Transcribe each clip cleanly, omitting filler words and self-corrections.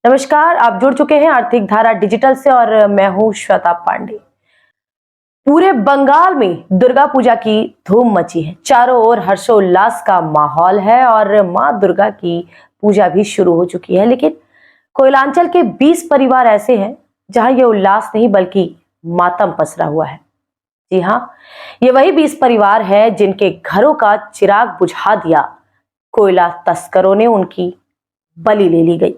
नमस्कार, आप जुड़ चुके हैं आर्थिक धारा डिजिटल से और मैं हूं श्वेता पांडे। पूरे बंगाल में दुर्गा पूजा की धूम मची है। चारों ओर हर्षोल्लास का माहौल है और मां दुर्गा की पूजा भी शुरू हो चुकी है। लेकिन कोयलांचल के 20 परिवार ऐसे हैं जहां ये उल्लास नहीं बल्कि मातम पसरा हुआ है। जी हाँ, ये वही 20 परिवार है जिनके घरों का चिराग बुझा दिया कोयला तस्करों ने, उनकी बलि ले ली गई।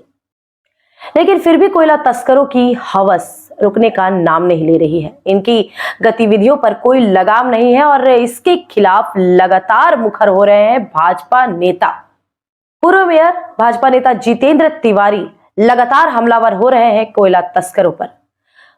लेकिन फिर भी कोयला तस्करों की हवस रुकने का नाम नहीं ले रही है। इनकी गतिविधियों पर कोई लगाम नहीं है और इसके खिलाफ लगातार मुखर हो रहे हैं भाजपा नेता। पूर्व मेयर भाजपा नेता जितेंद्र तिवारी लगातार हमलावर हो रहे हैं कोयला तस्करों पर।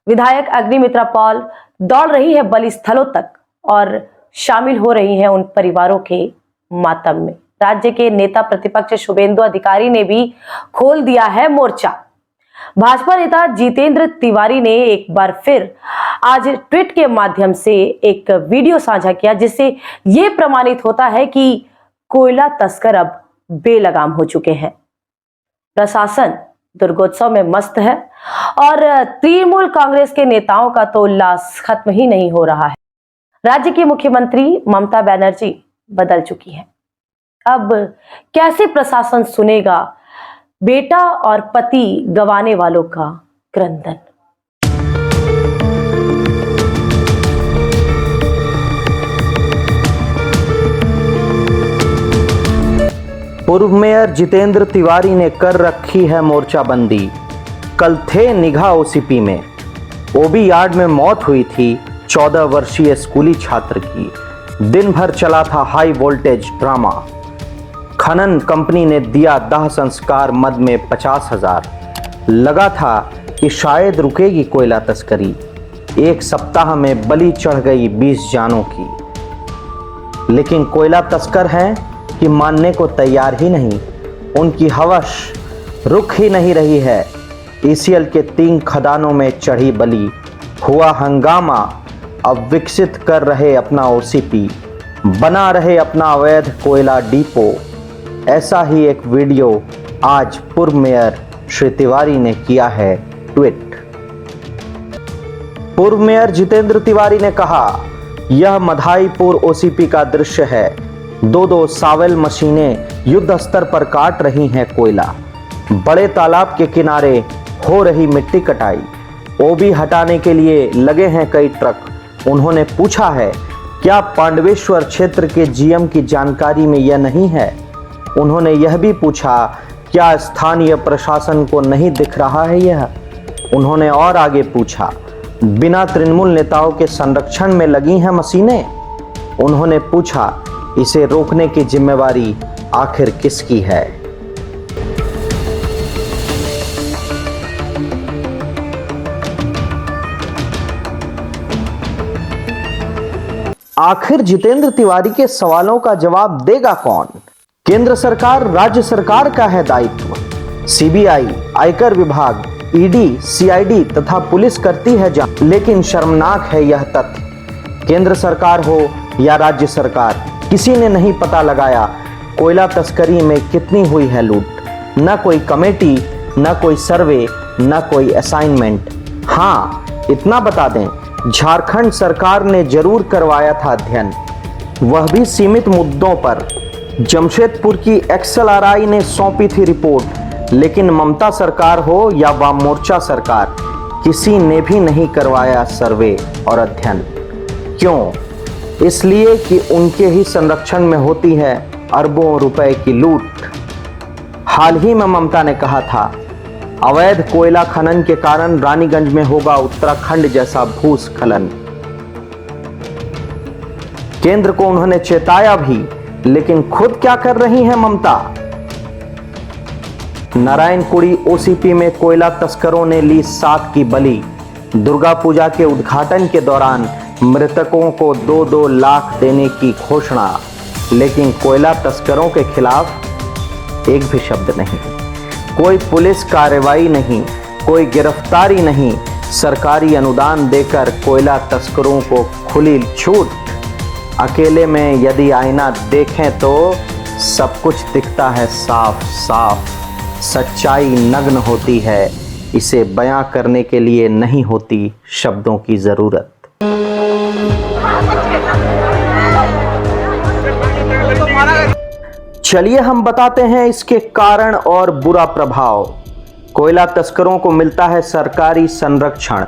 विधायक अग्निमित्रा पॉल दौड़ रही है बलि स्थलों तक और शामिल हो रही हैं उन परिवारों के मातम में। राज्य के नेता प्रतिपक्ष शुभेंदु अधिकारी ने भी खोल दिया है मोर्चा। भाजपा नेता जितेंद्र तिवारी ने एक बार फिर आज ट्वीट के माध्यम से एक वीडियो साझा किया जिससे यह प्रमाणित होता है कि कोयला तस्कर अब बेलगाम हो चुके हैं। प्रशासन दुर्गोत्सव में मस्त है और तृणमूल कांग्रेस के नेताओं का तो उल्लास खत्म ही नहीं हो रहा है। राज्य की मुख्यमंत्री ममता बनर्जी बदल चुकी है। अब कैसे प्रशासन सुनेगा बेटा और पति गंवाने वालों का क्रंदन। पूर्व मेयर जितेंद्र तिवारी ने कर रखी है मोर्चाबंदी। कल थे निगाह ओसीपी में। ओबी यार्ड में मौत हुई थी 14 वर्षीय स्कूली छात्र की। दिन भर चला था हाई वोल्टेज ड्रामा। खनन कंपनी ने दिया दाह संस्कार मद में 50,000। लगा था कि शायद रुकेगी कोयला तस्करी। एक सप्ताह में बलि चढ़ गई 20 जानों की। लेकिन कोयला तस्कर हैं कि मानने को तैयार ही नहीं। उनकी हवस रुक ही नहीं रही है। ईसीएल के 3 खदानों में चढ़ी बलि। हुआ हंगामा। अब विकसित कर रहे अपना ओसीपी, बना रहे अपना अवैध कोयला डिपो। ऐसा ही एक वीडियो आज पूर्व मेयर श्री तिवारी ने किया है ट्वीट। पूर्व मेयर जितेंद्र तिवारी ने कहा, यह मधाईपुर ओसीपी का दृश्य है। 2-2 सावेल मशीनें युद्ध स्तर पर काट रही हैं कोयला। बड़े तालाब के किनारे हो रही मिट्टी कटाई। ओबी हटाने के लिए लगे हैं कई ट्रक। उन्होंने पूछा है, क्या पांडवेश्वर क्षेत्र के जीएम की जानकारी में यह नहीं है? उन्होंने यह भी पूछा, क्या स्थानीय प्रशासन को नहीं दिख रहा है यह? उन्होंने और आगे पूछा, बिना तृणमूल नेताओं के संरक्षण में लगी हैं मशीनें? उन्होंने पूछा, इसे रोकने की जिम्मेवारी आखिर किसकी है? आखिर जितेंद्र तिवारी के सवालों का जवाब देगा कौन? केंद्र सरकार, राज्य सरकार का है दायित्व। सीबीआई, आयकर विभाग, ईडी, सीआईडी तथा पुलिस करती है जांच। लेकिन शर्मनाक है यह तथ्य, केंद्र सरकार हो या राज्य सरकार, किसी ने नहीं पता लगाया कोयला तस्करी में कितनी हुई है लूट। न कोई कमेटी, न कोई सर्वे, न कोई असाइनमेंट। हाँ, इतना बता दें, झारखंड सरकार ने जरूर करवाया था अध्ययन, वह भी सीमित मुद्दों पर। जमशेदपुर की XLRI ने सौंपी थी रिपोर्ट। लेकिन ममता सरकार हो या वाम मोर्चा सरकार, किसी ने भी नहीं करवाया सर्वे और अध्ययन। क्यों? इसलिए कि उनके ही संरक्षण में होती है अरबों रुपए की लूट। हाल ही में ममता ने कहा था, अवैध कोयला खनन के कारण रानीगंज में होगा उत्तराखंड जैसा भूस्खलन। केंद्र को उन्होंने चेताया भी, लेकिन खुद क्या कर रही हैं ममता? नारायणकुड़ी ओसीपी में कोयला तस्करों ने ली 7 की बलि। दुर्गा पूजा के उद्घाटन के दौरान मृतकों को 2-2 लाख देने की घोषणा। लेकिन कोयला तस्करों के खिलाफ एक भी शब्द नहीं। कोई पुलिस कार्रवाई नहीं, कोई गिरफ्तारी नहीं। सरकारी अनुदान देकर कोयला तस्करों को खुली छूट। अकेले में यदि आईना देखें तो सब कुछ दिखता है साफ साफ। सच्चाई नग्न होती है, इसे बयां करने के लिए नहीं होती शब्दों की जरूरत। चलिए हम बताते हैं इसके कारण और बुरा प्रभाव। कोयला तस्करों को मिलता है सरकारी संरक्षण,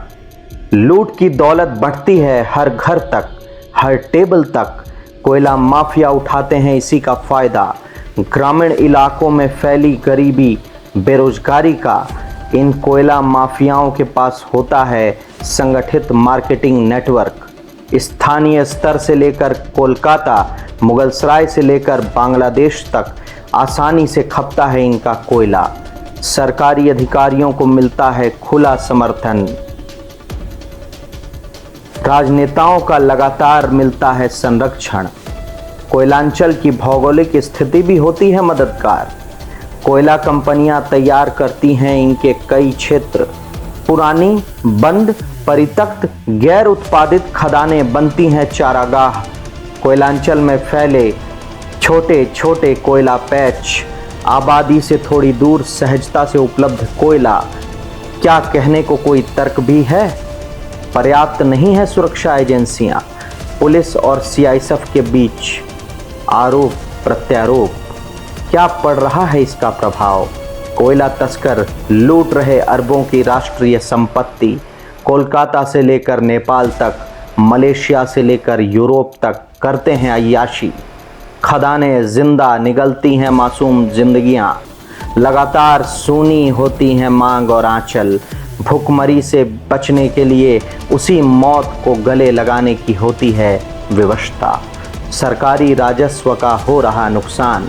लूट की दौलत बढ़ती है हर घर तक, हर टेबल तक। कोयला माफिया उठाते हैं इसी का फायदा। ग्रामीण इलाकों में फैली गरीबी, बेरोजगारी का इन कोयला माफियाओं के पास होता है संगठित मार्केटिंग नेटवर्क। स्थानीय स्तर से लेकर कोलकाता, मुगलसराय से लेकर बांग्लादेश तक आसानी से खपता है इनका कोयला। सरकारी अधिकारियों को मिलता है खुला समर्थन, राजनेताओं का लगातार मिलता है संरक्षण। कोयलांचल की भौगोलिक स्थिति भी होती है मददगार। कोयला कंपनियां तैयार करती हैं इनके कई क्षेत्र। पुरानी, बंद, परित्यक्त, गैर उत्पादित खदानें बनती हैं चारागाह। कोयलांचल में फैले छोटे छोटे कोयला पैच, आबादी से थोड़ी दूर सहजता से उपलब्ध कोयला। क्या कहने को कोई तर्क भी है? पर्याप्त नहीं है सुरक्षा एजेंसियां। पुलिस और सीआईएसएफ के बीच आरोप प्रत्यारोप। क्या पड़ रहा है इसका प्रभाव? कोयला तस्कर लूट रहे अरबों की राष्ट्रीय संपत्ति। कोलकाता से लेकर नेपाल तक, मलेशिया से लेकर यूरोप तक करते हैं अय्याशी। खदानें जिंदा निगलती हैं मासूम जिंदगियां। लगातार सूनी होती हैं मांग और आंचल। भूखमरी से बचने के लिए उसी मौत को गले लगाने की होती है विवशता। सरकारी राजस्व का हो रहा नुकसान,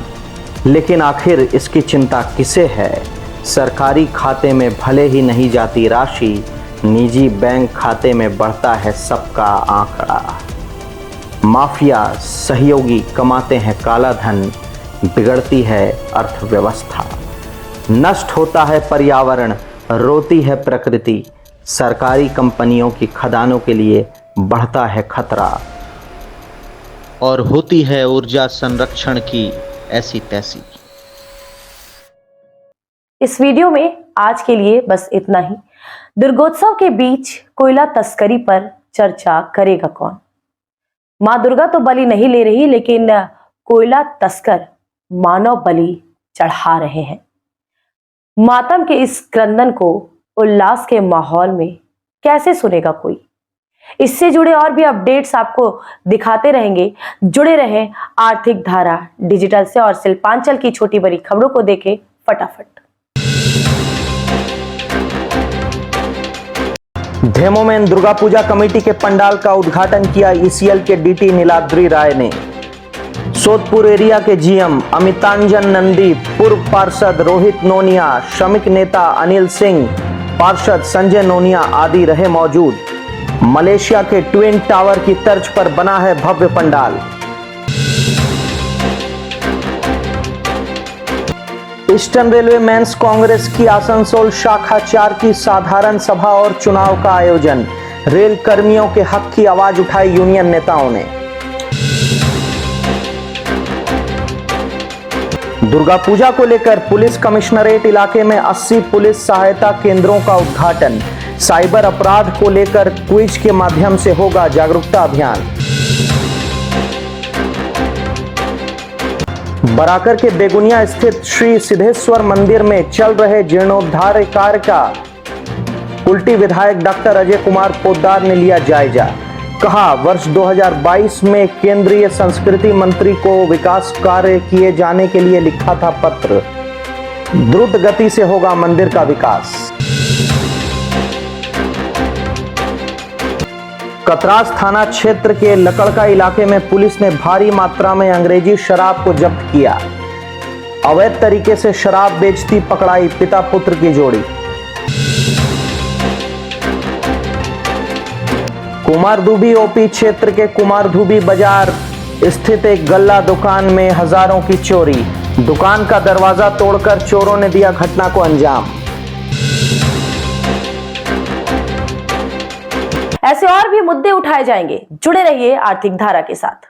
लेकिन आखिर इसकी चिंता किसे है? सरकारी खाते में भले ही नहीं जाती राशि, निजी बैंक खाते में बढ़ता है सबका आंकड़ा। माफिया सहयोगी कमाते हैं काला धन, बिगड़ती है अर्थव्यवस्था, नष्ट होता है पर्यावरण, रोती है प्रकृति। सरकारी कंपनियों की खदानों के लिए बढ़ता है खतरा और होती है ऊर्जा संरक्षण की ऐसी तैसी। इस वीडियो में आज के लिए बस इतना ही। दुर्गोत्सव के बीच कोयला तस्करी पर चर्चा करेगा कौन? मां दुर्गा तो बलि नहीं ले रही, लेकिन कोयला तस्कर मानव बलि चढ़ा रहे हैं। मातम के इस क्रंदन को उल्लास के माहौल में कैसे सुनेगा कोई? इससे जुड़े और भी अपडेट्स आपको दिखाते रहेंगे। जुड़े रहें आर्थिक धारा डिजिटल से और शिल्पांचल की छोटी बड़ी खबरों को देखें फटाफट। धेमो में दुर्गा पूजा कमेटी के पंडाल का उद्घाटन किया ईसीएल के डीटी नीलाद्री राय ने। सोदपुर एरिया के जीएम अमितांजन नंदी, पूर्व पार्षद रोहित नोनिया, श्रमिक नेता अनिल सिंह, पार्षद संजय नोनिया आदि रहे मौजूद। मलेशिया के ट्विन टावर की तर्ज पर बना है भव्य पंडाल। ईस्टर्न रेलवे मेंस कांग्रेस की आसनसोल शाखा 4 की साधारण सभा और चुनाव का आयोजन। रेल कर्मियों के हक की आवाज उठाई यूनियन नेताओं ने। दुर्गा पूजा को लेकर पुलिस कमिश्नरेट इलाके में 80 पुलिस सहायता केंद्रों का उद्घाटन। साइबर अपराध को लेकर क्विज के माध्यम से होगा जागरूकता अभियान। बराकर के बेगुनिया स्थित श्री सिद्धेश्वर मंदिर में चल रहे जीर्णोद्धार कार्य का कुल्टी विधायक डॉक्टर अजय कुमार पोद्दार ने लिया जायजा। कहा, वर्ष 2022 में केंद्रीय संस्कृति मंत्री को विकास कार्य किए जाने के लिए लिखा था पत्र। द्रुत गति से होगा मंदिर का विकास। कतरास थाना क्षेत्र के लकड़का इलाके में पुलिस ने भारी मात्रा में अंग्रेजी शराब को जब्त किया। अवैध तरीके से शराब बेचती पकड़ाई पिता पुत्र की जोड़ी। कुमारधुबी ओपी क्षेत्र के कुमारधुबी बाजार स्थित एक गल्ला दुकान में हजारों की चोरी। दुकान का दरवाजा तोड़कर चोरों ने दिया घटना को अंजाम। ऐसे और भी मुद्दे उठाए जाएंगे। जुड़े रहिए आर्थिक धारा के साथ।